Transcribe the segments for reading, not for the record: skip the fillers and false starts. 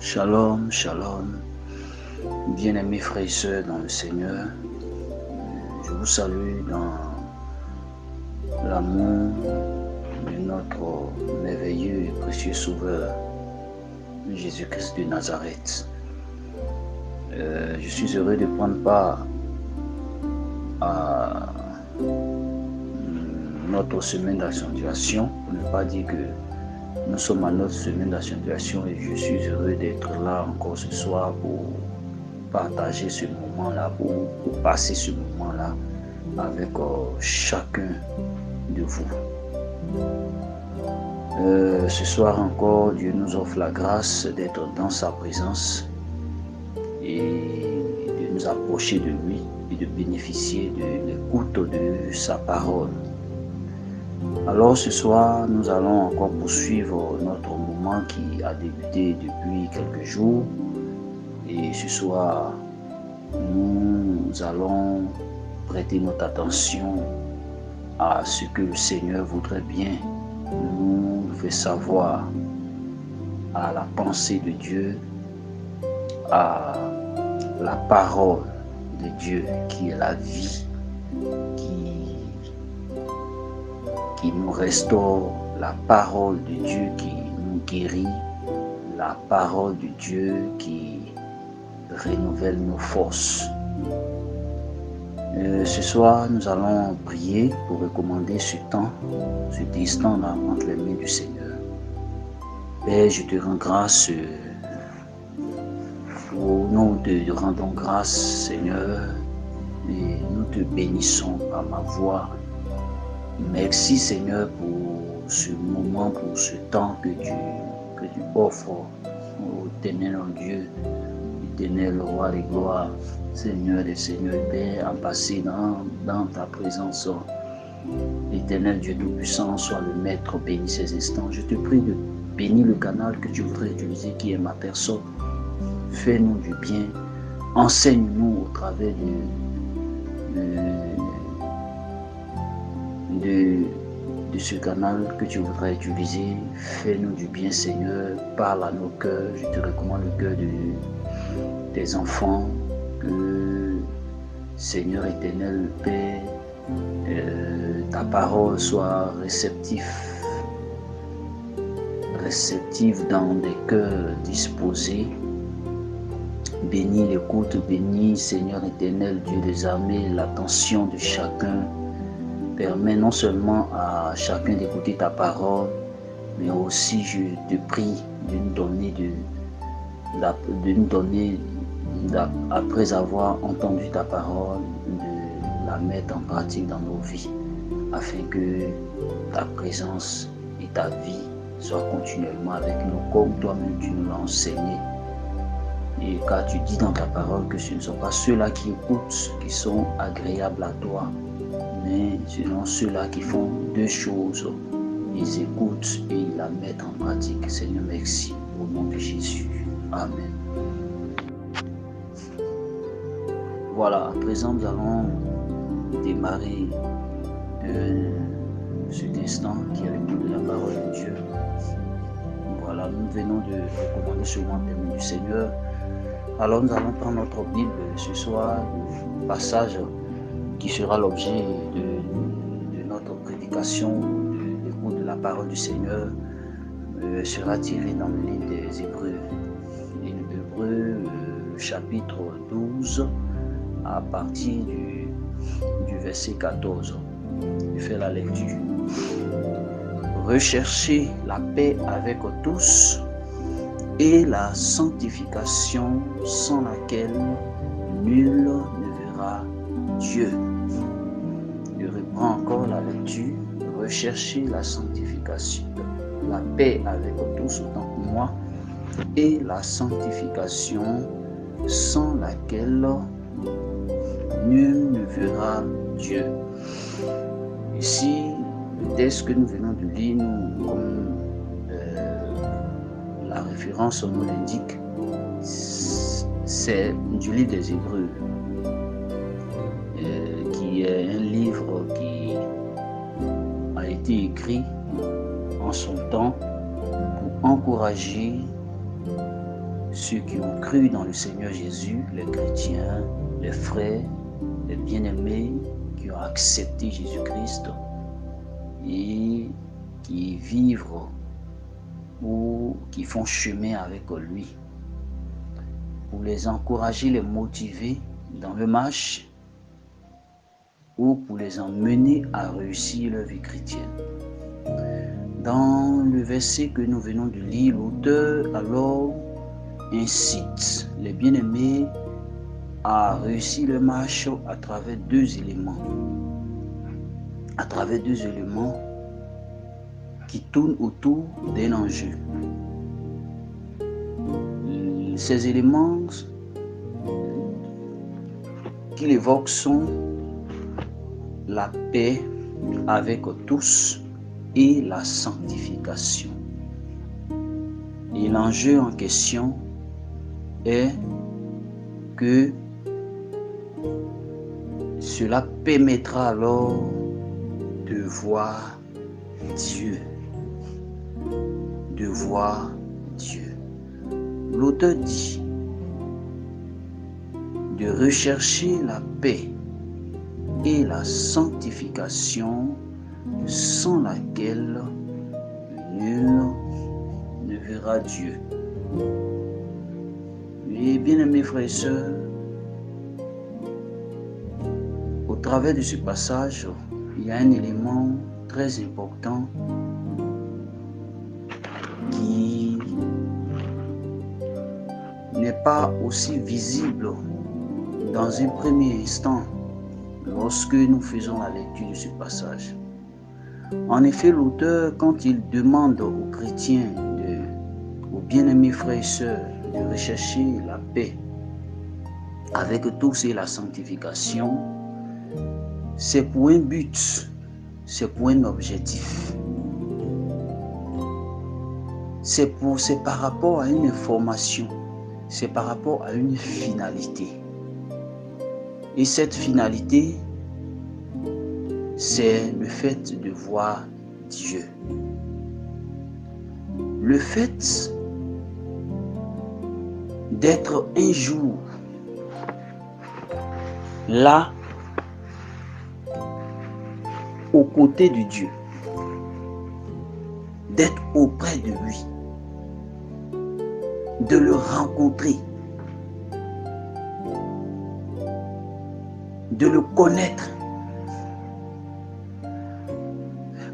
Shalom, shalom, bien-aimés frères et sœurs dans le Seigneur, je vous salue dans l'amour de notre merveilleux et précieux Sauveur, Jésus-Christ de Nazareth. Je suis heureux de prendre part à notre semaine d'accentuation, pour ne pas dire que nous sommes à notre semaine d'accentuation et je suis heureux d'être là encore ce soir pour partager ce moment-là, pour passer ce moment-là avec chacun de vous. Ce soir encore, Dieu nous offre la grâce d'être dans sa présence et de nous approcher de lui et de bénéficier de l'écoute de sa parole. Alors ce soir, nous allons encore poursuivre notre moment qui a débuté depuis quelques jours. Et ce soir, nous allons prêter notre attention à ce que le Seigneur voudrait bien nous faire savoir, à la pensée de Dieu, à la parole de Dieu qui est la vie, qui nous restaure, la parole de Dieu qui nous guérit, la parole de Dieu qui renouvelle nos forces. Ce soir, nous allons prier pour recommander ce temps, cet instant-là entre les mains du Seigneur. Père, je te rends grâce, nous te rendons grâce, Seigneur, et nous te bénissons par ma voix. Merci Seigneur pour ce moment, pour ce temps que tu offres au éternel Dieu, éternel roi des gloires, Seigneur des seigneurs, Père, en passer dans ta présence. Éternel Dieu Tout-Puissant, sois le Maître, bénis ces instants. Je te prie de bénir le canal que tu voudrais utiliser, qui est ma personne. Fais-nous du bien, enseigne-nous au travers de ce canal que tu voudrais utiliser. Fais-nous du bien, Seigneur. Parle à nos cœurs. Je te recommande le cœur de tes enfants. Que, Seigneur éternel, Père, ta parole soit réceptive dans des cœurs disposés. Bénis l'écoute, bénis, Seigneur éternel, Dieu des armées, l'attention de chacun. Permets non seulement à chacun d'écouter ta parole, mais aussi je te prie de nous donner, après avoir entendu ta parole, de la mettre en pratique dans nos vies, afin que ta présence et ta vie soient continuellement avec nous, comme toi-même tu nous l'as enseigné. Et car tu dis dans ta parole que ce ne sont pas ceux-là qui écoutent qui sont agréables à toi, mais ce sont ceux-là qui font deux choses. Ils écoutent et ils la mettent en pratique. Seigneur, merci. Au nom de Jésus. Amen. Voilà, à présent, nous allons démarrer cet instant qui est l'écoute de la parole de Dieu. Voilà, nous venons de recommander ce moment du Seigneur. Alors, nous allons prendre notre Bible ce soir, le passage qui sera l'objet de notre prédication, de l'écoute de la parole du Seigneur, sera tiré dans le livre des Hébreux. Hébreux, chapitre 12, à partir du verset 14. Je fais la lecture. Recherchez la paix avec tous et la sanctification sans laquelle nul ne verra Dieu. Je reprends encore la lecture. Recherchez la sanctification, la paix avec tous autant que moi, et la sanctification sans laquelle nul ne verra Dieu. Ici, le texte que nous venons de lire, comme la référence nous l'indique, c'est du livre des Hébreux, qui est un livre qui a été écrit en son temps pour encourager ceux qui ont cru dans le Seigneur Jésus, les chrétiens, les frères, les bien-aimés qui ont accepté Jésus-Christ et qui vivent ou qui font chemin avec lui, pour les encourager, les motiver dans le marche ou pour les emmener à réussir leur vie chrétienne. Dans le verset que nous venons de lire, l'auteur alors incite les bien-aimés à réussir leur marche à travers deux éléments. À travers deux éléments qui tournent autour d'un enjeu. Ces éléments qu'il évoque sont la paix avec tous et la sanctification. Et l'enjeu en question est que cela permettra alors de voir Dieu. De voir Dieu. L'auteur dit de rechercher la paix et la sanctification sans laquelle nul ne verra Dieu. Et bien-aimés frères et sœurs, au travers de ce passage, il y a un élément très important qui n'est pas aussi visible dans un premier instant lorsque nous faisons la lecture de ce passage. En effet, l'auteur, quand il demande aux chrétiens, aux bien-aimés frères et sœurs, de rechercher la paix avec tous et la sanctification, c'est pour un but, c'est pour un objectif. C'est par rapport à une information, c'est par rapport à une finalité. Et cette finalité, c'est le fait de voir Dieu. Le fait d'être un jour là, aux côtés de Dieu, d'être auprès de lui, de le rencontrer, de le connaître.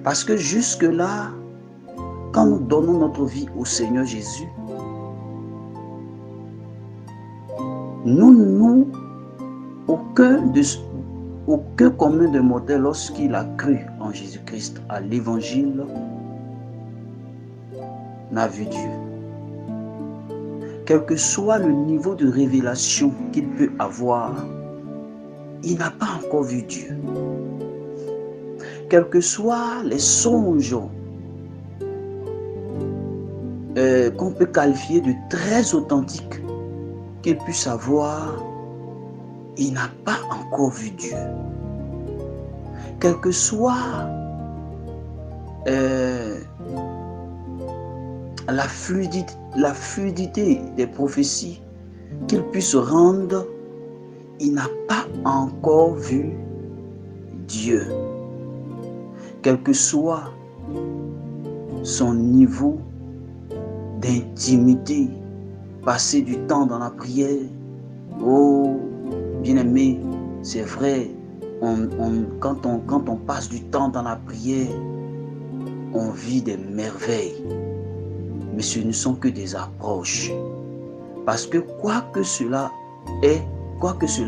Parce que jusque-là, quand nous donnons notre vie au Seigneur Jésus, aucun commun de mortel, lorsqu'il a cru en Jésus-Christ, à l'évangile, n'a vu Dieu. Quel que soit le niveau de révélation qu'il peut avoir, il n'a pas encore vu Dieu. Quels que soient les songes qu'on peut qualifier de très authentiques qu'il puisse avoir, il n'a pas encore vu Dieu. Quelle que soit la fluidité des prophéties qu'il puisse rendre, il n'a pas encore vu Dieu. Quel que soit son niveau d'intimité, passer du temps dans la prière. Oh, bien-aimé, c'est vrai, quand on passe du temps dans la prière, on vit des merveilles. Mais ce ne sont que des approches. Parce que quoi que cela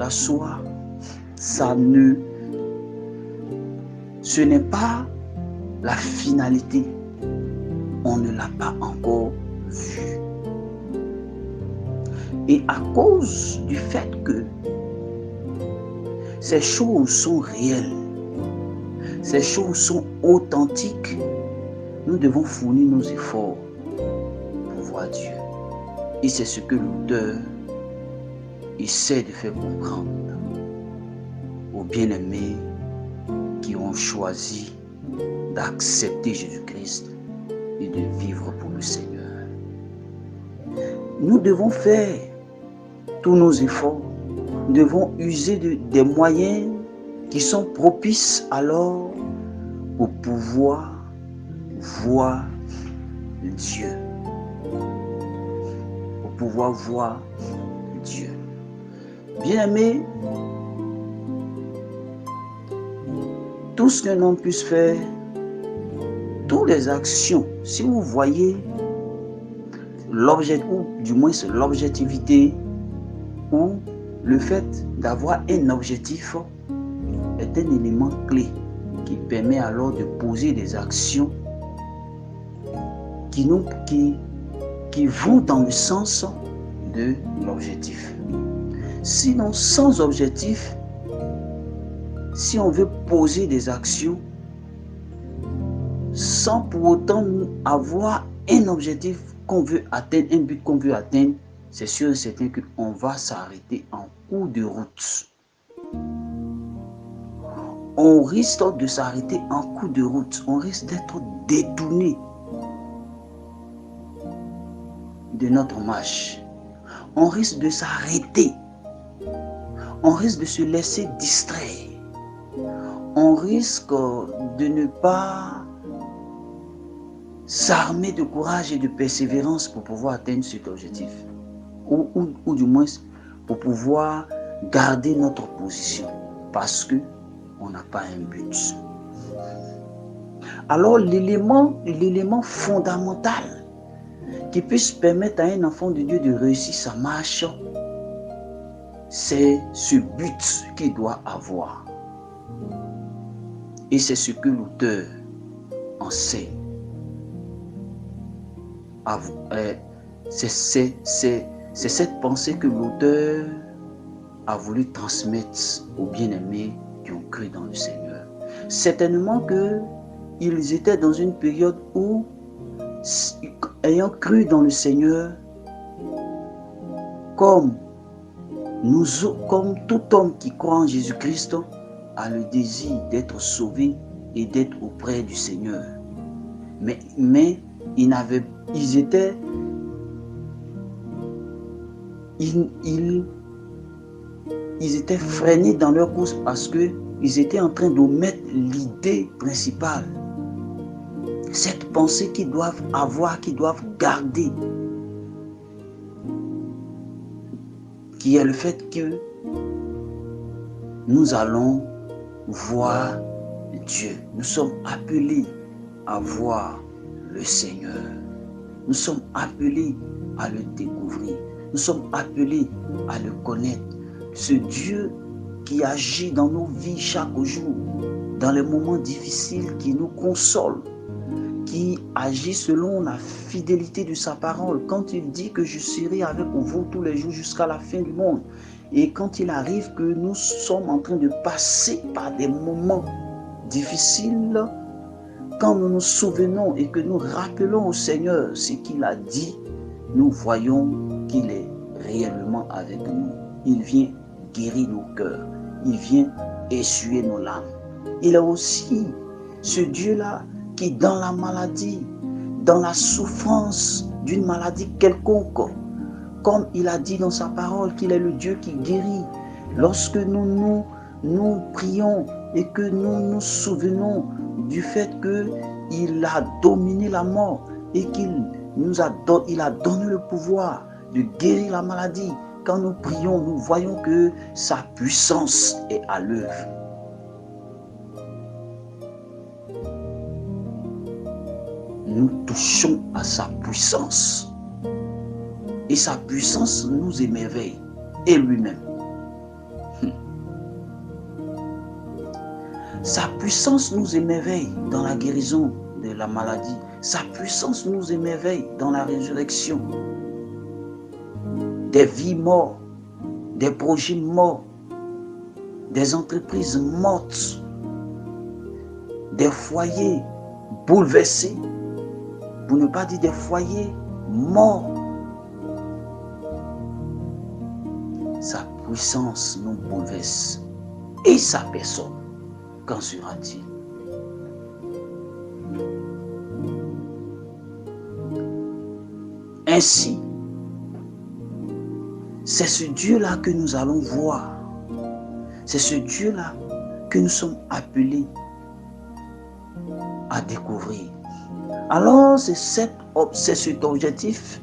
soit, ce n'est pas la finalité. On ne l'a pas encore vu. Et à cause du fait que ces choses sont réelles, ces choses sont authentiques, nous devons fournir nos efforts pour voir Dieu. Et c'est ce que l'auteur essaie de faire comprendre aux bien-aimés qui ont choisi d'accepter Jésus-Christ et de vivre pour le Seigneur. nous devons faire tous nos efforts. Nous devons user des moyens qui sont propices alors pour pouvoir voir Dieu. Pour pouvoir voir Dieu. Bien-aimés, tout ce qu'un homme puisse faire, toutes les actions, si vous voyez l'objet, ou du moins c'est l'objectivité, ou le fait d'avoir un objectif est un élément clé qui permet alors de poser des actions qui vont dans le sens de l'objectif. Sinon, sans objectif, si on veut poser des actions sans pour autant avoir un objectif qu'on veut atteindre, un but qu'on veut atteindre, c'est sûr et certain qu'on va s'arrêter en cours de route. On risque de s'arrêter en cours de route. On risque d'être détourné de notre marche. On risque de s'arrêter. On risque de se laisser distraire. On risque de ne pas s'armer de courage et de persévérance pour pouvoir atteindre cet objectif. Ou du moins pour pouvoir garder notre position. Parce que on n'a pas un but. Alors l'élément fondamental qui puisse permettre à un enfant de Dieu de réussir sa marche, c'est ce but qu'il doit avoir. Et c'est ce que l'auteur enseigne. C'est cette pensée que l'auteur a voulu transmettre aux bien-aimés qui ont cru dans le Seigneur. Certainement qu'ils étaient dans une période où, ayant cru dans le Seigneur, comme tout homme qui croit en Jésus-Christ, a le désir d'être sauvé et d'être auprès du Seigneur. Mais ils étaient freinés dans leur course parce qu'ils étaient en train d'omettre l'idée principale. Cette pensée qu'ils doivent avoir, qu'ils doivent garder, qui est le fait que nous allons voir Dieu. Nous sommes appelés à voir le Seigneur. Nous sommes appelés à le découvrir. Nous sommes appelés à le connaître. Ce Dieu qui agit dans nos vies chaque jour, dans les moments difficiles, qui nous console, qui agit selon la fidélité de sa parole. Quand il dit que je serai avec vous tous les jours jusqu'à la fin du monde. Et quand il arrive que nous sommes en train de passer par des moments difficiles, quand nous nous souvenons et que nous rappelons au Seigneur ce qu'il a dit, nous voyons qu'il est réellement avec nous. Il vient guérir nos cœurs. Il vient essuyer nos larmes. Il est aussi ce Dieu-là qui, dans la maladie, dans la souffrance d'une maladie quelconque, comme il a dit dans sa parole qu'il est le Dieu qui guérit, lorsque nous prions et que nous nous souvenons du fait qu'il a dominé la mort et qu'il a donné le pouvoir de guérir la maladie, quand nous prions, nous voyons que sa puissance est à l'œuvre. Nous touchons à sa puissance. Et sa puissance nous émerveille. Et lui-même. Sa puissance nous émerveille dans la guérison de la maladie. Sa puissance nous émerveille dans la résurrection. Des vies mortes, des projets morts, des entreprises mortes, des foyers bouleversés, pour ne pas dire des foyers morts. Sa puissance nous bouleverse. Et sa personne, qu'en sera-t-il? Ainsi, c'est ce Dieu-là que nous allons voir. C'est ce Dieu-là que nous sommes appelés à découvrir. Alors, c'est cet objectif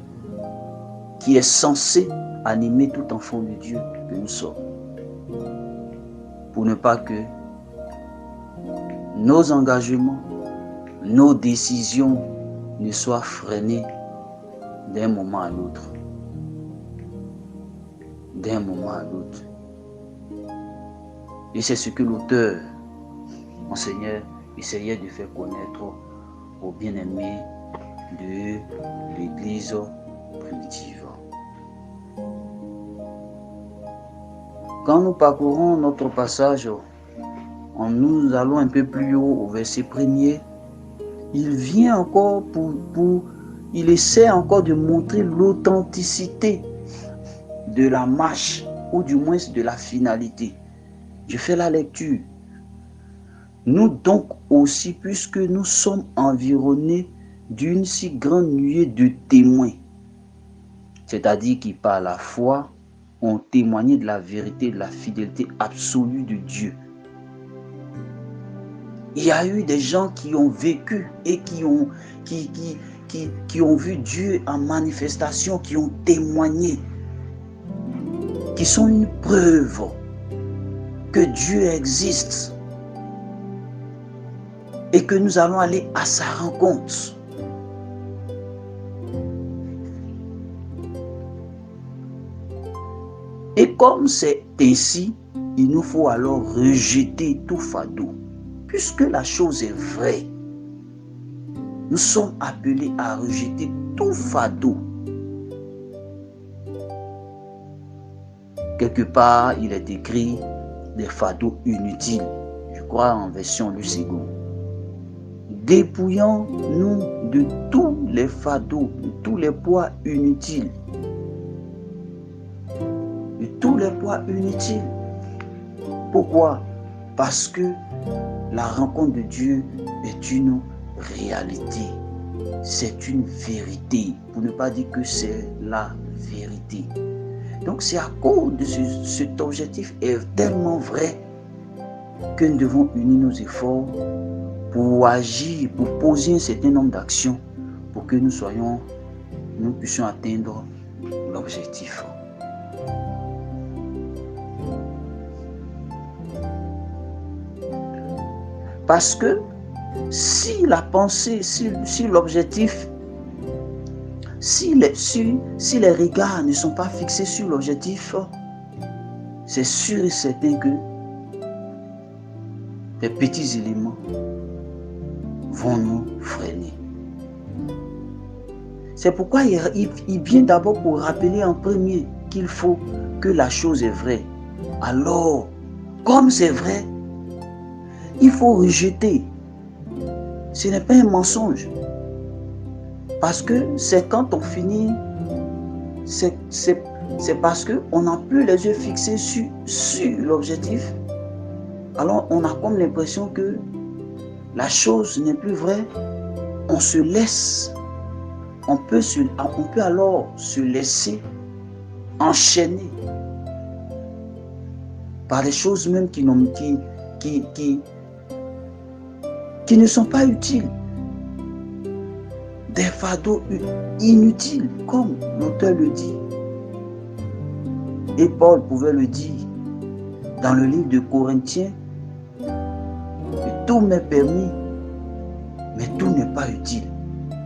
qui est censé animer tout enfant de Dieu que nous sommes. Pour ne pas que nos engagements, nos décisions ne soient freinés d'un moment à l'autre. D'un moment à l'autre. Et c'est ce que l'auteur, mon Seigneur, essayait de faire connaître aux bien-aimés de l'Église primitive. Quand nous parcourons notre passage, nous allons un peu plus haut au verset 1er, il vient encore il essaie encore de montrer l'authenticité de la marche, ou du moins de la finalité. Je fais la lecture. Nous donc aussi, puisque nous sommes environnés d'une si grande nuée de témoins, c'est-à-dire qui par la foi ont témoigné de la vérité, de la fidélité absolue de Dieu. Il y a eu des gens qui ont vécu et qui ont vu Dieu en manifestation, qui ont témoigné, qui sont une preuve que Dieu existe et que nous allons aller à sa rencontre. Et comme c'est ainsi, il nous faut alors rejeter tout fardeau. Puisque la chose est vraie, nous sommes appelés à rejeter tout fardeau. Quelque part, il est écrit des fardeaux inutiles. Je crois en version Le Second. Dépouillons-nous de tous les fardeaux, de tous les poids inutiles. De tous les poids inutiles. Pourquoi? Parce que la rencontre de Dieu est une réalité. C'est une vérité. Pour ne pas dire que c'est la vérité. Donc c'est à cause de cet objectif est tellement vrai que nous devons unir nos efforts pour agir, pour poser un certain nombre d'actions pour que nous puissions atteindre l'objectif. Parce que si la pensée, si l'objectif, si les regards ne sont pas fixés sur l'objectif, c'est sûr et certain que les petits éléments vont nous freiner. C'est pourquoi il vient d'abord pour rappeler en premier qu'il faut que la chose est vraie. Alors, comme c'est vrai, il faut rejeter. Ce n'est pas un mensonge. Parce que c'est quand on finit, c'est parce qu'on n'a plus les yeux fixés sur l'objectif. Alors on a comme l'impression que la chose n'est plus vraie. On se laisse. On peut alors se laisser enchaîner par des choses même qui ne sont pas utiles. Des fardeaux inutiles, comme l'auteur le dit. Et Paul pouvait le dire dans le livre de Corinthiens. Tout m'est permis, mais tout n'est pas utile.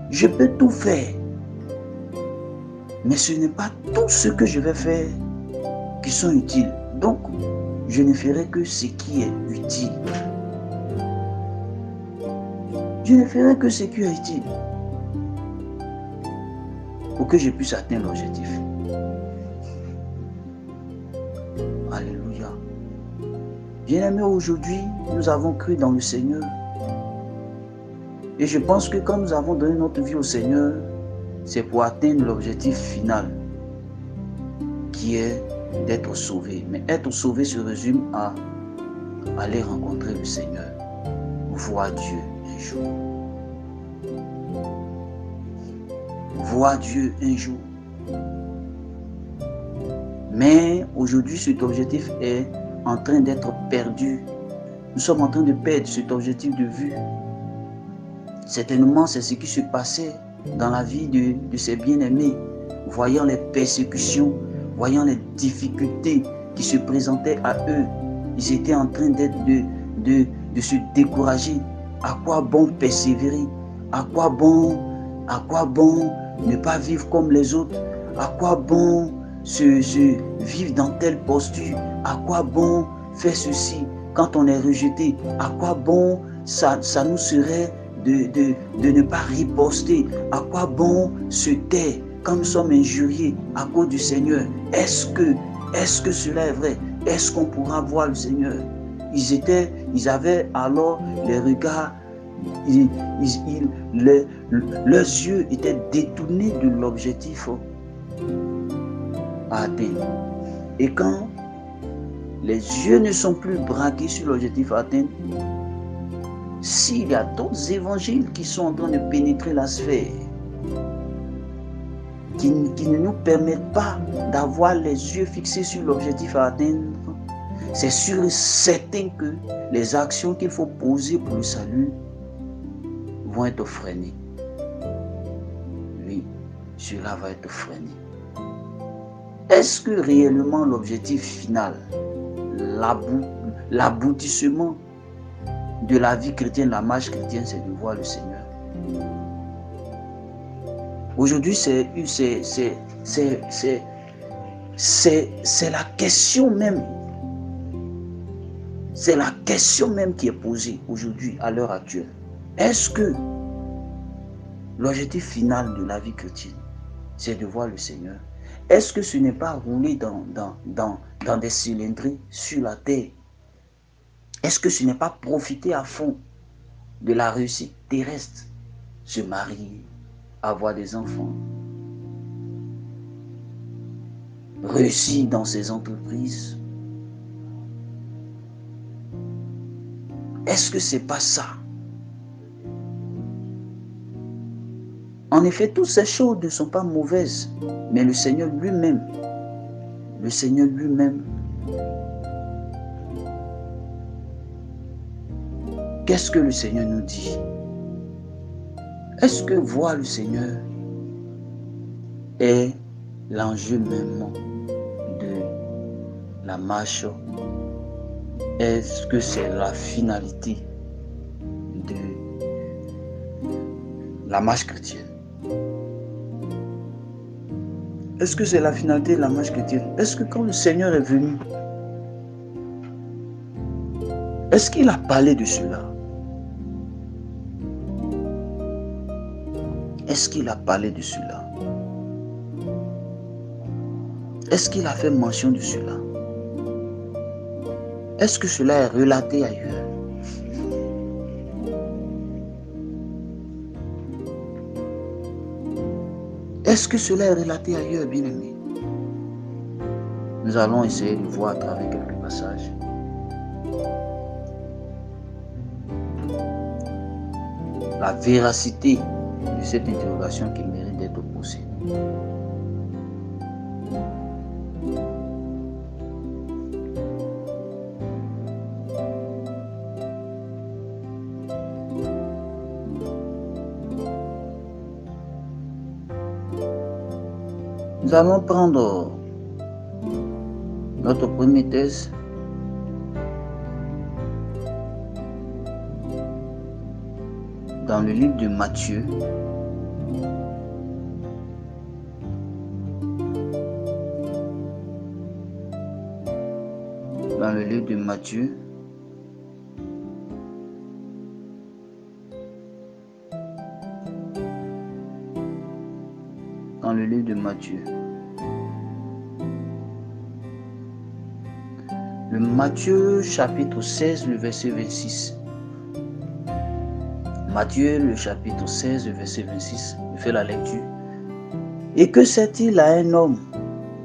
Je peux tout faire, mais ce n'est pas tout ce que je vais faire qui sont utiles. Donc, je ne ferai que ce qui est utile. Je ne ferai que ce qui est utile pour que je puisse atteindre l'objectif. Alléluia. Bien-aimés, aujourd'hui, nous avons cru dans le Seigneur. Et je pense que quand nous avons donné notre vie au Seigneur, c'est pour atteindre l'objectif final, qui est d'être sauvé. Mais être sauvé se résume à aller rencontrer le Seigneur, voir Dieu un jour. Voir Dieu un jour. Mais aujourd'hui, cet objectif est en train d'être perdu. Nous sommes en train de perdre cet objectif de vue. Certainement, c'est ce qui se passait dans la vie de ces bien-aimés, voyant les persécutions, voyant les difficultés qui se présentaient à eux. Ils étaient en train de se décourager. À quoi bon persévérer? À quoi bon ne pas vivre comme les autres? À quoi bon se vivre dans telle posture? À quoi bon faire ceci quand on est rejeté? À quoi bon ça nous serait de ne pas riposter? À quoi bon se taire quand nous sommes injuriés à cause du Seigneur? Est-ce que cela est vrai? Est-ce qu'on pourra voir le Seigneur? Ils avaient alors les regards, leurs yeux étaient détournés de l'objectif à atteindre. Et quand les yeux ne sont plus braqués sur l'objectif à atteindre, s'il y a d'autres évangiles qui sont en train de pénétrer la sphère, qui ne nous permettent pas d'avoir les yeux fixés sur l'objectif à atteindre, c'est sûr et certain que les actions qu'il faut poser pour le salut vont être freinées. Oui, cela va être freiné. Est-ce que réellement l'objectif final, l'aboutissement de la vie chrétienne, la marche chrétienne, c'est de voir le Seigneur? Aujourd'hui, c'est la question même. C'est la question même qui est posée aujourd'hui, à l'heure actuelle. Est-ce que l'objectif final de la vie chrétienne, c'est de voir le Seigneur? Est-ce que ce n'est pas rouler dans des cylindrées sur la terre? Est-ce que ce n'est pas profiter à fond de la réussite terrestre? Se marier, avoir des enfants, réussir dans ses entreprises. Est-ce que c'est pas ça? En effet, toutes ces choses ne sont pas mauvaises, mais le Seigneur lui-même, qu'est-ce que le Seigneur nous dit? Est-ce que voir le Seigneur est l'enjeu même de la marche? Est-ce que c'est la finalité de la marche chrétienne? Est-ce que c'est la finalité de la marche chrétienne? Est-ce que quand le Seigneur est venu, est-ce qu'il a parlé de cela? Est-ce qu'il a parlé de cela? Est-ce qu'il a fait mention de cela? Est-ce que cela est relaté ailleurs? Est-ce que cela est relaté ailleurs, bien-aimés? Nous allons essayer de voir à travers quelques passages. La véracité de cette interrogation qui mérite d'être posée. Nous allons prendre notre première thèse. Dans le livre de Matthieu, dans le livre de Matthieu, le Matthieu chapitre 16, le verset 26. Matthieu, le chapitre 16, le verset 26, je fais la lecture. Et que sert-il à un homme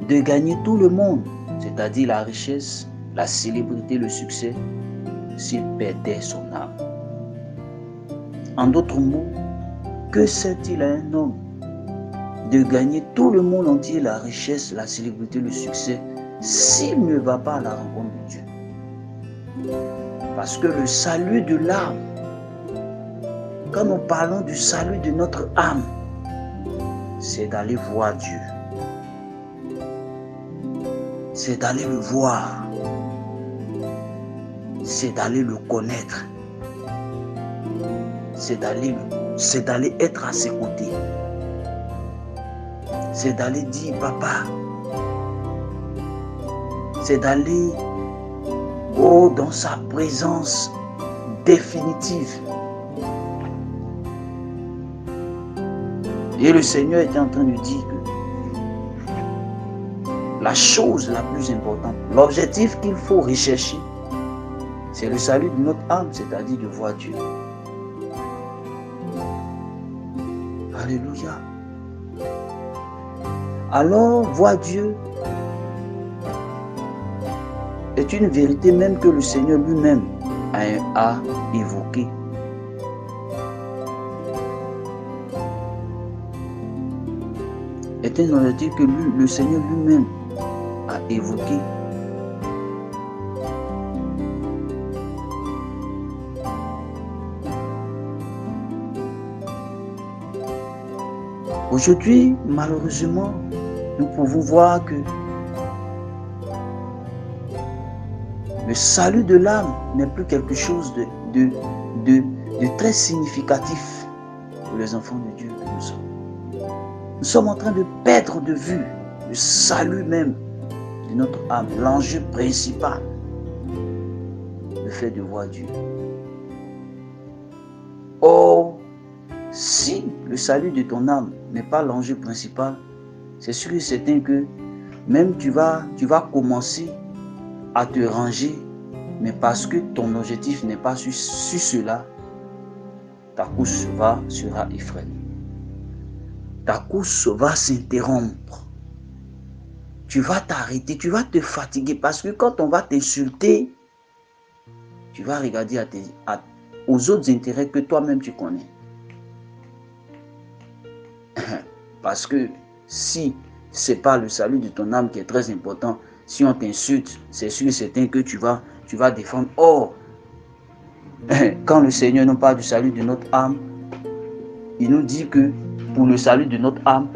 de gagner tout le monde, c'est-à-dire la richesse, la célébrité, le succès, s'il perdait son âme? En d'autres mots, que sert-il à un homme de gagner tout le monde entier, la richesse, la célébrité, le succès, s'il ne va pas à la rencontre de Dieu. Parce que le salut de l'âme, quand nous parlons du salut de notre âme, c'est d'aller voir Dieu. C'est d'aller le voir. C'est d'aller le connaître. C'est d'aller être à ses côtés. C'est d'aller dire papa. C'est d'aller dans sa présence définitive. Et le Seigneur était en train de dire que la chose la plus importante, l'objectif qu'il faut rechercher, c'est le salut de notre âme, c'est-à-dire de voir Dieu. Alléluia. Alors, voir Dieu est une vérité même que le Seigneur lui-même a évoquée. Est un objectif que le Seigneur lui-même a évoqué. Aujourd'hui, malheureusement, nous pouvons voir que le salut de l'âme n'est plus quelque chose de très significatif pour les enfants de Dieu que nous sommes. Nous sommes en train de perdre de vue le salut même de notre âme, l'enjeu principal, le fait de voir Dieu. Or, si le salut de ton âme n'est pas l'enjeu principal, c'est sûr et certain que même tu vas commencer à te ranger, mais parce que ton objectif n'est pas sur cela, ta course sera effrénée. Ta course va s'interrompre. Tu vas t'arrêter, tu vas te fatiguer parce que quand on va t'insulter, tu vas regarder aux autres intérêts que toi-même tu connais. Parce que si ce n'est pas le salut de ton âme qui est très important, si on t'insulte, c'est sûr et certain que tu vas défendre. Or, quand le Seigneur nous parle du salut de notre âme, il nous dit que pour le salut de notre âme,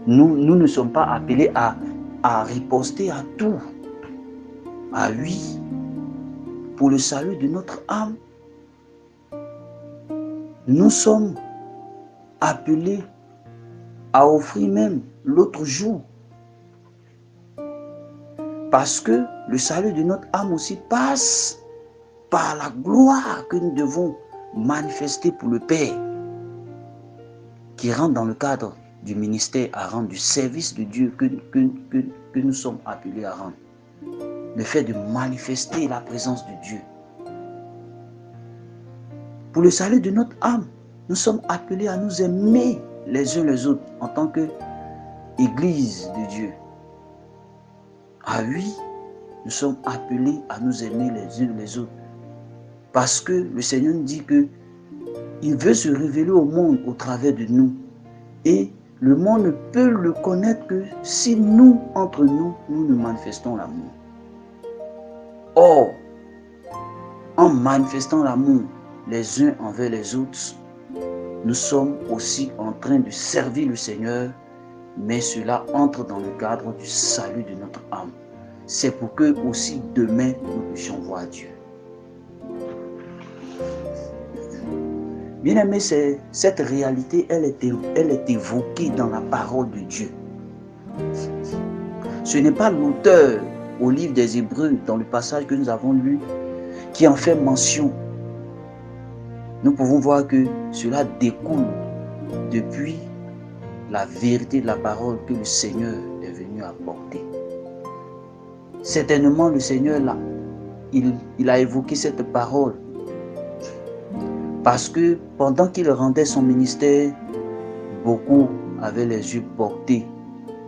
nous ne sommes pas appelés à riposter à tout. Ah oui, pour le salut de notre âme, nous sommes appelés à offrir même l'autre jour. Parce que le salut de notre âme aussi passe par la gloire que nous devons manifester pour le Père, qui rentre dans le cadre du ministère à rendre, du service de Dieu que nous sommes appelés à rendre. Le fait de manifester la présence de Dieu. Pour le salut de notre âme, nous sommes appelés à nous aimer les uns les autres en tant qu'Église de Dieu. Ah oui, nous sommes appelés à nous aimer les uns les autres. Parce que le Seigneur nous dit que il veut se révéler au monde au travers de nous. Et le monde ne peut le connaître que si nous, entre nous, nous manifestons l'amour. Or, en manifestant l'amour les uns envers les autres, nous sommes aussi en train de servir le Seigneur, mais cela entre dans le cadre du salut de notre âme. C'est pour que aussi demain nous puissions voir Dieu. Bien-aimé, cette réalité, elle est évoquée dans la parole de Dieu. Ce n'est pas l'auteur au livre des Hébreux, dans le passage que nous avons lu, qui en fait mention. Nous pouvons voir que cela découle depuis la vérité de la parole que le Seigneur est venu apporter. Certainement, le Seigneur, il a évoqué cette parole parce que pendant qu'il rendait son ministère, beaucoup avaient les yeux portés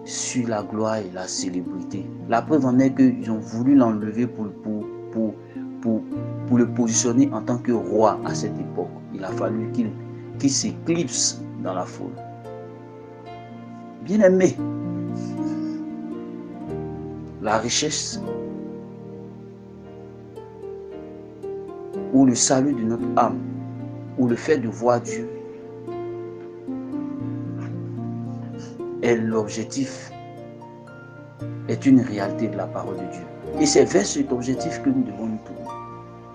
sur la gloire et la célébrité. La preuve en est qu'ils ont voulu l'enlever pour le positionner en tant que roi à cette époque. Il a fallu qu'il s'éclipse dans la foule. Bien-aimé, la richesse ou le salut de notre âme ou le fait de voir Dieu est l'objectif, est une réalité de la parole de Dieu. Et c'est vers cet objectif que nous devons nous tourner.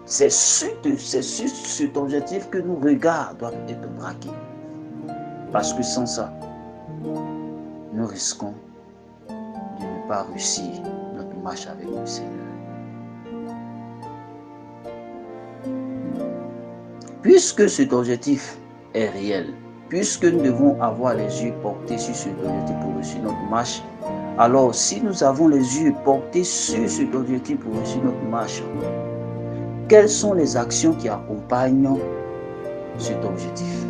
C'est sur cet objectif que nos regards doivent être braqués. Parce que sans ça, nous risquons de ne pas réussir notre marche avec le Seigneur. Puisque cet objectif est réel, puisque nous devons avoir les yeux portés sur cet objectif pour réussir notre marche, alors si nous avons les yeux portés sur cet objectif pour réussir notre marche, quelles sont les actions qui accompagnent cet objectif?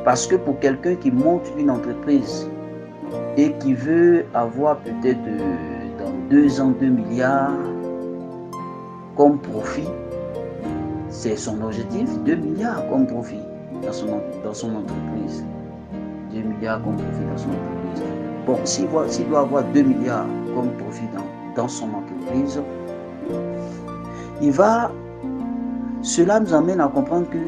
Parce que pour quelqu'un qui monte une entreprise et qui veut avoir peut-être dans 2 ans 2 milliards comme profit, c'est son objectif, 2 milliards comme profit dans son entreprise. 2 milliards comme profit dans son entreprise. Bon, s'il doit avoir 2 milliards comme profit dans son entreprise, cela nous amène à comprendre que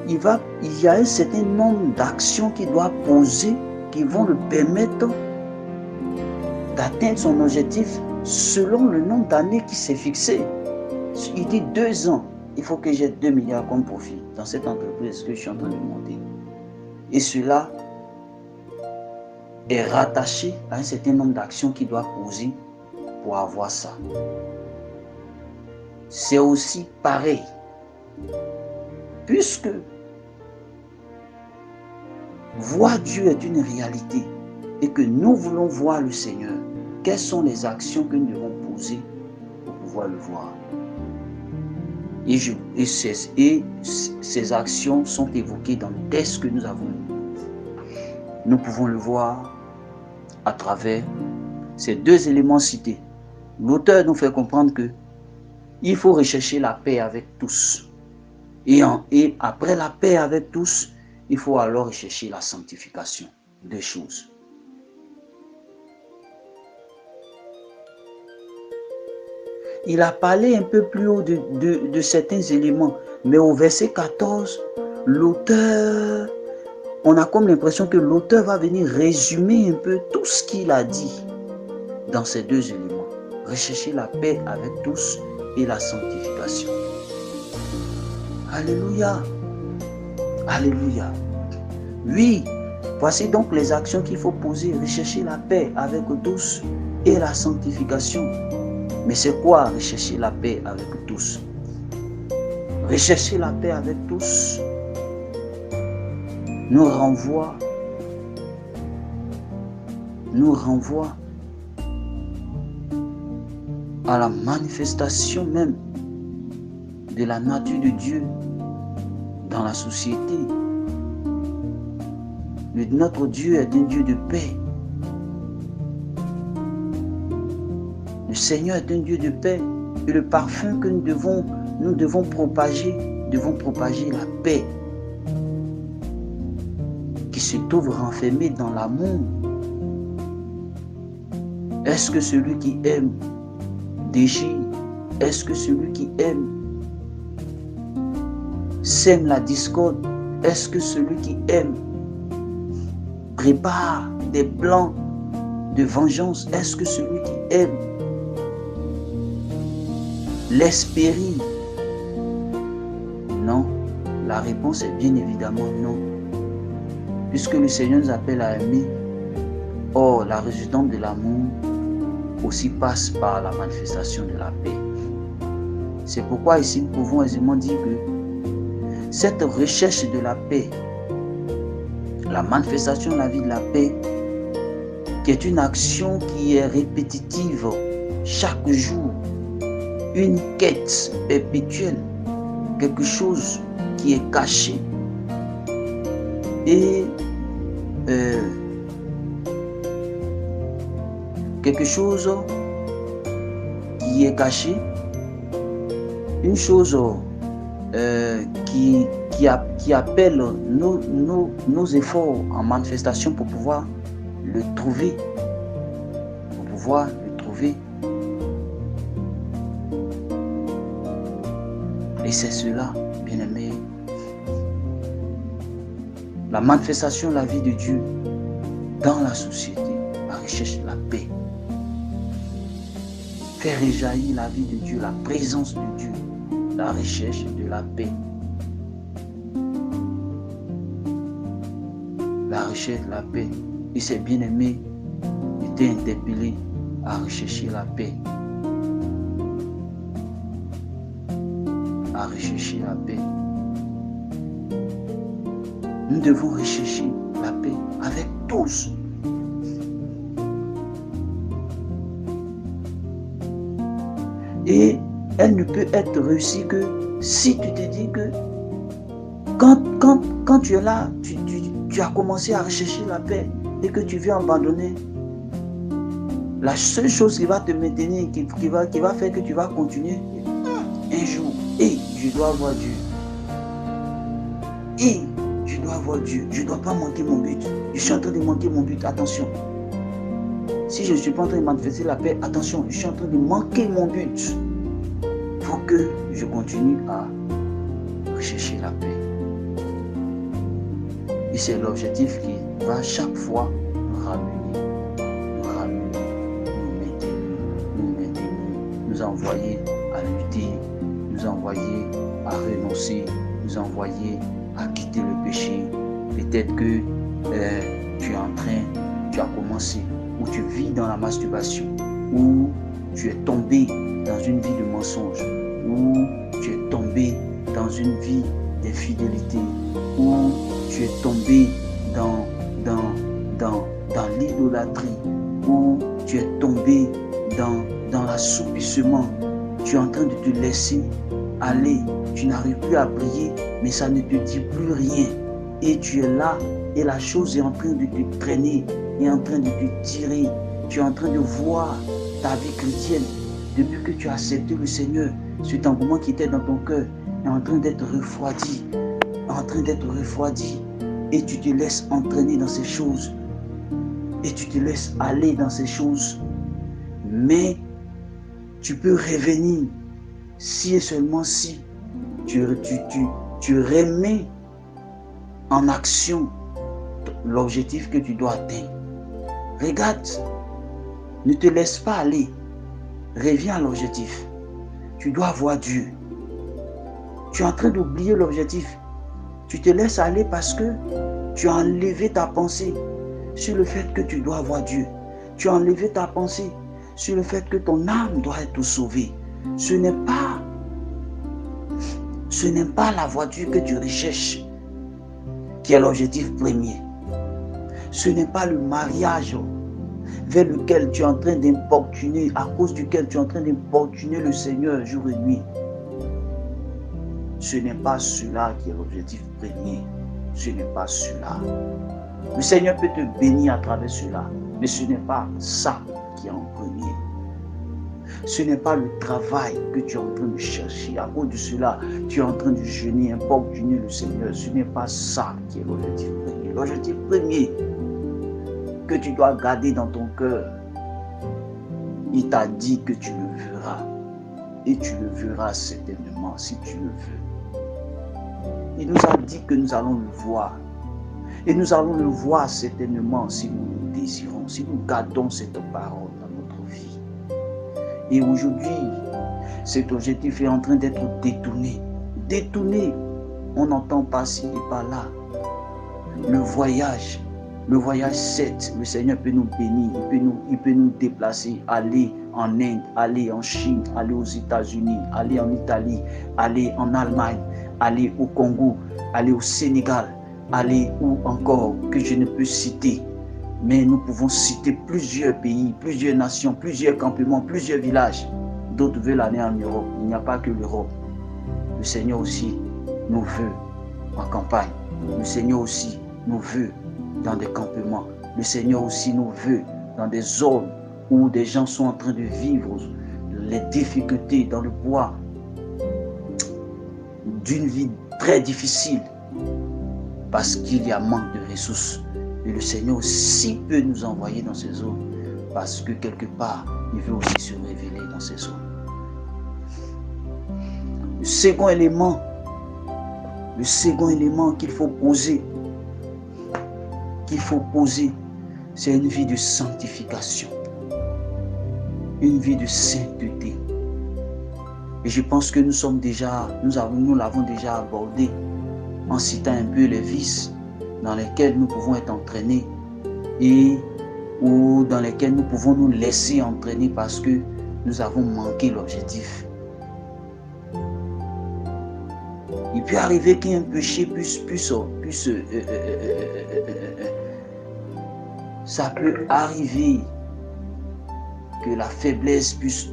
il y a un certain nombre d'actions qu'il doit poser qui vont le permettre d'atteindre son objectif selon le nombre d'années qu'il s'est fixé. Il dit 2 ans, il faut que j'ai 2 milliards comme profit dans cette entreprise que je suis en train de monter. Et cela est rattaché à un certain nombre d'actions qu'il doit poser pour avoir ça. C'est aussi pareil. Puisque voir Dieu est une réalité et que nous voulons voir le Seigneur, quelles sont les actions que nous devons poser pour pouvoir le voir? Et ces actions sont évoquées dans le texte que nous avons lu. Nous pouvons le voir à travers ces 2 éléments cités. L'auteur nous fait comprendre que il faut rechercher la paix avec tous. Et après la paix avec tous, il faut alors rechercher la sanctification. 2 choses. Il a parlé un peu plus haut de certains éléments, mais au verset 14, l'auteur, on a comme l'impression que l'auteur va venir résumer un peu tout ce qu'il a dit dans ces 2 éléments. Rechercher la paix avec tous et la sanctification. Alléluia. Alléluia. Oui, voici donc les actions qu'il faut poser. Rechercher la paix avec tous et la sanctification. Mais c'est quoi rechercher la paix avec tous? Rechercher la paix avec tous nous renvoie à la manifestation même de la nature de Dieu dans la société. Notre Dieu est un Dieu de paix. Le Seigneur est un Dieu de paix. Et le parfum que nous devons propager la paix qui se trouve renfermée dans l'amour. Est-ce que celui qui aime déchire? Est-ce que celui qui aime sème la discorde? Est-ce que celui qui aime prépare des plans de vengeance? Est-ce que celui qui aime laisse périr? Non, la réponse est bien évidemment non. Puisque le Seigneur nous appelle à aimer, or la résultante de l'amour aussi passe par la manifestation de la paix. C'est pourquoi ici nous pouvons aisément dire que cette recherche de la paix, la manifestation de la vie de la paix, qui est une action qui est répétitive chaque jour, une quête perpétuelle, quelque chose qui est caché et quelque chose qui est caché, une chose qui appelle nos efforts en manifestation pour pouvoir le trouver, c'est cela, bien-aimé, la manifestation de la vie de Dieu dans la société, la recherche de la paix. Faire réjaillir la vie de Dieu, la présence de Dieu, la recherche de la paix. La recherche de la paix. Et ses bien-aimés étaient interpellés à rechercher la paix. À rechercher la paix. Nous devons rechercher la paix avec tous. Et elle ne peut être réussie que si tu te dis que quand tu es là, tu as commencé à rechercher la paix et que tu viens abandonner, la seule chose qui va te maintenir, qui va faire que tu vas continuer, un jour, je dois voir Dieu. Je dois voir Dieu. Je ne dois pas manquer mon but. Je suis en train de manquer mon but. Attention. Si je ne suis pas en train de manifester la paix, attention, je suis en train de manquer mon but. Il faut que je continue à rechercher la paix. Et c'est l'objectif qui va chaque fois nous ramener, nous maintenir, nous envoyer à lutter, nous envoyer à renoncer, nous envoyer à quitter le péché. Peut-être que tu as commencé, ou tu vis dans la masturbation, ou tu es tombé dans une vie de mensonge, ou tu es tombé dans une vie d'infidélité, ou tu es tombé dans l'idolâtrie, ou tu es tombé dans l'assoupissement. Tu es en train de te laisser aller, tu n'arrives plus à prier, mais ça ne te dit plus rien. Et tu es là, et la chose est en train de te traîner, est en train de te tirer. Tu es en train de voir ta vie chrétienne, depuis que tu as accepté le Seigneur, cet engouement qui était dans ton cœur est en train d'être refroidi, et tu te laisses entraîner dans ces choses, et tu te laisses aller dans ces choses. Mais tu peux revenir si et seulement si tu remets en action l'objectif que tu dois atteindre. Regarde, ne te laisse pas aller. Reviens à l'objectif. Tu dois voir Dieu. Tu es en train d'oublier l'objectif. Tu te laisses aller parce que tu as enlevé ta pensée sur le fait que tu dois voir Dieu. Tu as enlevé ta pensée sur le fait que ton âme doit être sauvée. Ce n'est pas la voiture que tu recherches qui est l'objectif premier. Ce n'est pas le mariage vers lequel tu es en train d'importuner, à cause duquel tu es en train d'importuner le Seigneur jour et nuit. Ce n'est pas cela qui est l'objectif premier. Ce n'est pas cela. Le Seigneur peut te bénir à travers cela, mais ce n'est pas ça qui est en premier. Ce n'est pas le travail que tu es en train de chercher. À cause de cela, tu es en train de jeûner, importuner le Seigneur. Ce n'est pas ça qui est l'objectif premier. L'objectif premier que tu dois garder dans ton cœur, il t'a dit que tu le verras. Et tu le verras certainement si tu le veux. Il nous a dit que nous allons le voir. Et nous allons le voir certainement si nous le désirons, si nous gardons cette parole dans notre vie. Et aujourd'hui, cet objectif est en train d'être détourné. Détourné, on n'entend pas ci et pas là. Le voyage 7, le Seigneur peut nous bénir, il peut nous déplacer, aller en Inde, aller en Chine, aller aux États-Unis, aller en Italie, aller en Allemagne, aller au Congo, aller au Sénégal, aller où encore que je ne peux citer. Mais nous pouvons citer plusieurs pays, plusieurs nations, plusieurs campements, plusieurs villages. D'autres veulent aller en Europe. Il n'y a pas que l'Europe. Le Seigneur aussi nous veut en campagne. Le Seigneur aussi nous veut dans des campements. Le Seigneur aussi nous veut dans des zones où des gens sont en train de vivre les difficultés dans le bois d'une vie très difficile parce qu'il y a manque de ressources. Et le Seigneur aussi peut nous envoyer dans ces zones parce que quelque part, il veut aussi se révéler dans ces zones. Le second élément qu'il faut poser, c'est une vie de sanctification, une vie de sainteté. Et je pense que nous l'avons déjà abordé en citant un peu les vices dans lesquels nous pouvons être entraînés ou dans lesquels nous pouvons nous laisser entraîner parce que nous avons manqué l'objectif. Il peut arriver qu'un péché ça peut arriver que la faiblesse puisse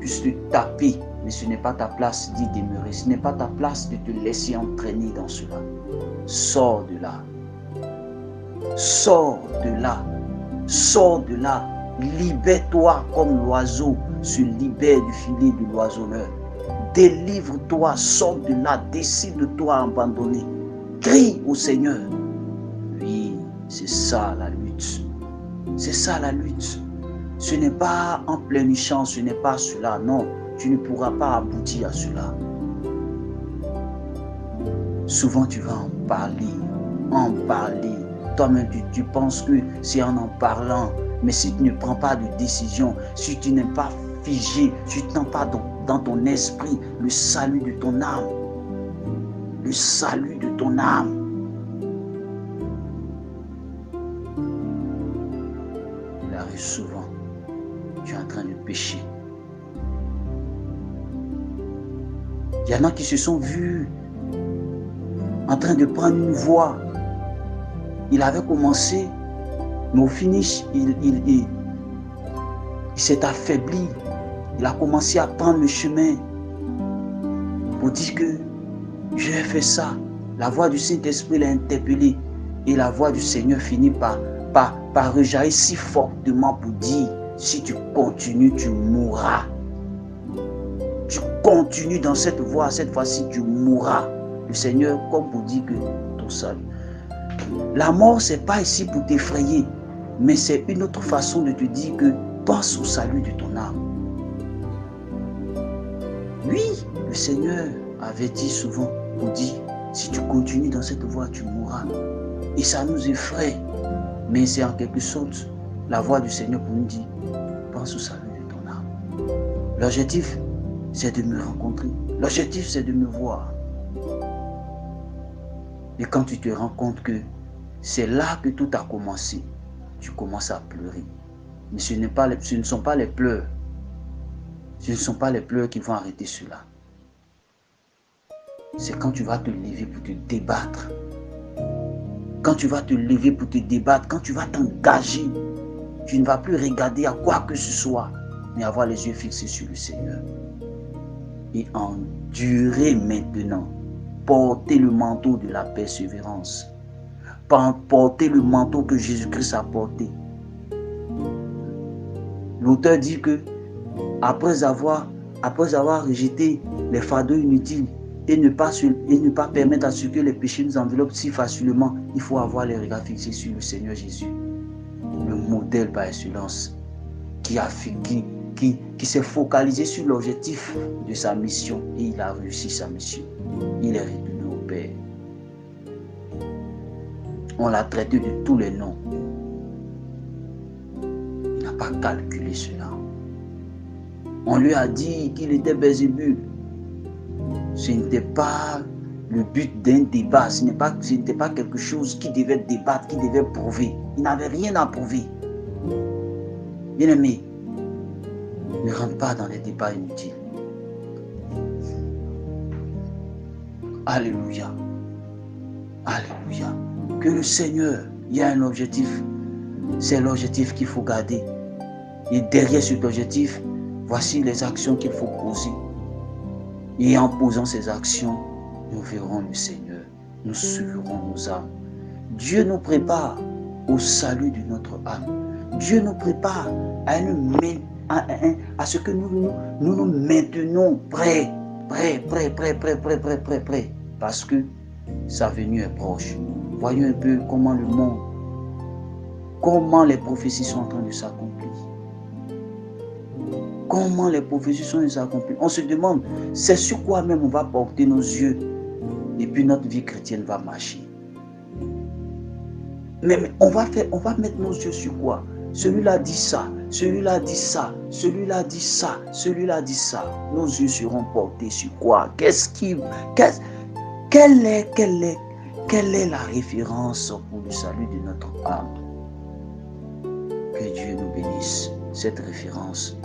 te taper, mais ce n'est pas ta place d'y demeurer, ce n'est pas ta place de te laisser entraîner dans cela. Sors de là. Sors de là. Libère-toi comme l'oiseau se libère du filet de l'oiseleur. Délivre-toi, sors de là, décide-toi à abandonner. Crie au Seigneur. Oui, c'est ça la lutte. C'est ça la lutte. Ce n'est pas en pleurnichant, ce n'est pas cela. Non, tu ne pourras pas aboutir à cela. Souvent tu vas en parler. Toi-même tu penses que c'est en parlant. Mais si tu ne prends pas de décision, si tu n'es pas figé, si tu n'as pas dans ton esprit le salut de ton âme, il arrive souvent, tu es en train de pécher. Il y en a qui se sont vus en train de prendre une voie. Il avait commencé, mais au finish, il s'est affaibli. Il a commencé à prendre le chemin pour dire que je vais faire ça. La voix du Saint-Esprit l'a interpellé et la voix du Seigneur finit par rejaillir si fortement pour dire, si tu continues, tu mourras. Tu continues dans cette voie, cette fois-ci, tu mourras. Le Seigneur, comme pour dire que ton salut. La mort, ce n'est pas ici pour t'effrayer, mais c'est une autre façon de te dire que pense au salut de ton âme. Oui, le Seigneur avait dit souvent pour dire, si tu continues dans cette voie, tu mourras. Et ça nous effraie, mais c'est en quelque sorte la voix du Seigneur pour nous dire, pense au salut de ton âme. L'objectif, c'est de me rencontrer. L'objectif, c'est de me voir. Et quand tu te rends compte que c'est là que tout a commencé, tu commences à pleurer. Mais ce ne sont pas les pleurs. Ce ne sont pas les pleurs qui vont arrêter cela. C'est quand tu vas te lever pour te débattre. Quand tu vas te lever pour te débattre, quand tu vas t'engager, tu ne vas plus regarder à quoi que ce soit, mais avoir les yeux fixés sur le Seigneur. Et endurer maintenant. Porter le manteau de la persévérance. Porter le manteau que Jésus-Christ a porté. L'auteur dit que après avoir rejeté les fardeaux inutiles et ne pas permettre à ce que les péchés nous enveloppent si facilement, il faut avoir les regards fixés sur le Seigneur Jésus, le modèle par excellence, qui s'est focalisé sur l'objectif de sa mission et il a réussi sa mission. Il est retourné au Père. On l'a traité de tous les noms. Il n'a pas calculé cela. On lui a dit qu'il était Belzébul. Ce n'était pas le but d'un débat. Ce n'était pas quelque chose qui devait débattre, qui devait prouver. Il n'avait rien à prouver. Bien-aimé, ne rentre pas dans les débats inutiles. Alléluia. Alléluia. Que le Seigneur, il y a un objectif. C'est l'objectif qu'il faut garder. Et derrière cet objectif, voici les actions qu'il faut poser. Et en posant ces actions, nous verrons le Seigneur. Nous suivrons nos âmes. Dieu nous prépare au salut de notre âme. Dieu nous prépare à ce que nous nous maintenons prêts. Parce que sa venue est proche. Voyons un peu comment les prophéties sont en train de s'accomplir. comment les prophéties sont accomplies. On se demande, c'est sur quoi même on va porter nos yeux et puis notre vie chrétienne va marcher. Mais on va mettre nos yeux sur quoi? Celui-là dit ça, celui-là dit ça, celui-là dit ça, celui-là dit ça. Nos yeux seront portés sur quoi? Quelle est la référence pour le salut de notre âme? Que Dieu nous bénisse. Cette référence,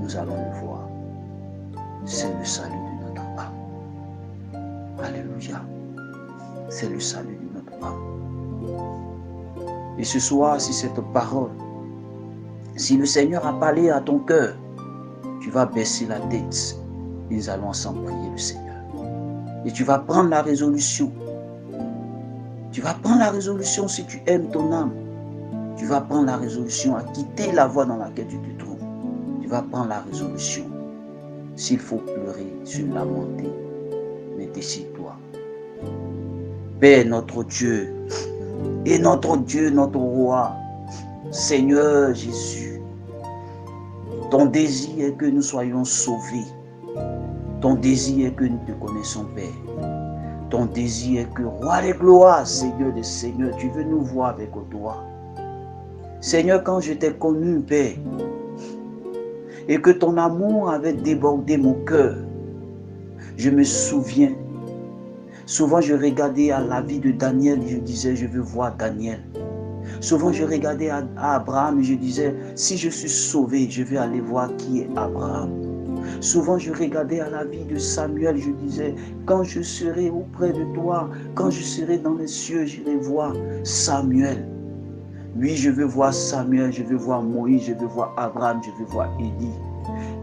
nous allons le voir. C'est le salut de notre âme. Alléluia. C'est le salut de notre âme. Et ce soir, si cette parole, si le Seigneur a parlé à ton cœur, tu vas baisser la tête. Nous allons ensemble prier le Seigneur. Et tu vas prendre la résolution. Tu vas prendre la résolution si tu aimes ton âme. Tu vas prendre la résolution à quitter la voie dans laquelle tu te trouves. Tu vas prendre la résolution. S'il faut pleurer, se lamenter, mais décide-toi. Père, notre Dieu, et notre Dieu, notre roi, Seigneur Jésus, ton désir est que nous soyons sauvés. Ton désir est que nous te connaissons, Père. Ton désir est que, roi des gloires, Seigneur des seigneurs, tu veux nous voir avec toi. Seigneur, quand je t'ai connu, Père, et que ton amour avait débordé mon cœur, je me souviens. Souvent, je regardais à la vie de Daniel et je disais, je veux voir Daniel. Souvent, je regardais à Abraham et je disais, si je suis sauvé, je vais aller voir qui est Abraham. Souvent, je regardais à la vie de Samuel, je disais, quand je serai auprès de toi, quand je serai dans les cieux, j'irai voir Samuel. Oui, je veux voir Samuel, je veux voir Moïse, je veux voir Abraham, je veux voir Élie.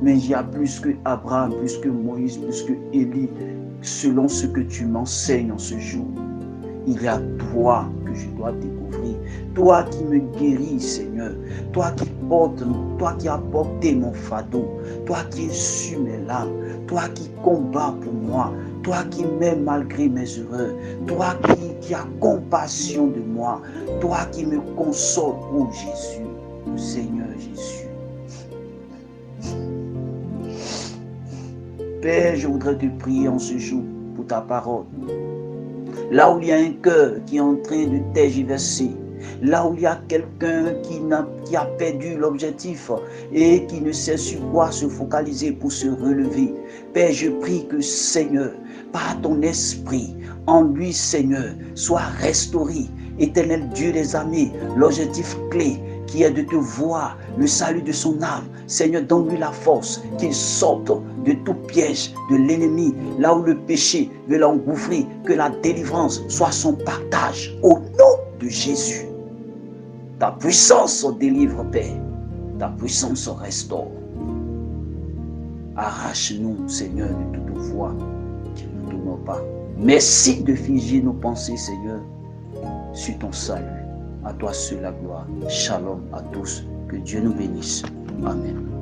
Mais il y a plus que Abraham, plus que Moïse, plus que Élie, selon ce que tu m'enseignes en ce jour. Il y a toi que je dois découvrir. Toi qui me guéris, Seigneur. Toi qui as porté mon fardeau. Toi qui essuies mes larmes. Toi qui combats pour moi. Toi qui m'aimes malgré mes erreurs. Toi qui as compassion de moi. Toi qui me consoles, oh Jésus. Seigneur Jésus. Père, je voudrais te prier en ce jour pour ta parole. Là où il y a un cœur qui est en train de tergiverser, là où il y a quelqu'un qui a perdu l'objectif et qui ne sait sur quoi se focaliser pour se relever. Père, je prie que Seigneur, par ton esprit, en lui Seigneur, soit restauré. Éternel Dieu des armées, l'objectif clé qui est de te voir, le salut de son âme. Seigneur, donne-lui la force qu'il sorte de tout piège de l'ennemi, là où le péché veut l'engouffrer, que la délivrance soit son partage au nom de Jésus. Ta puissance délivre, Père, ta puissance restaure. Arrache-nous, Seigneur, de toute voie qui ne nous donne pas. Merci de figer nos pensées, Seigneur, sur ton salut. À toi seul la gloire. Shalom à tous. Que Dieu nous bénisse. Amen.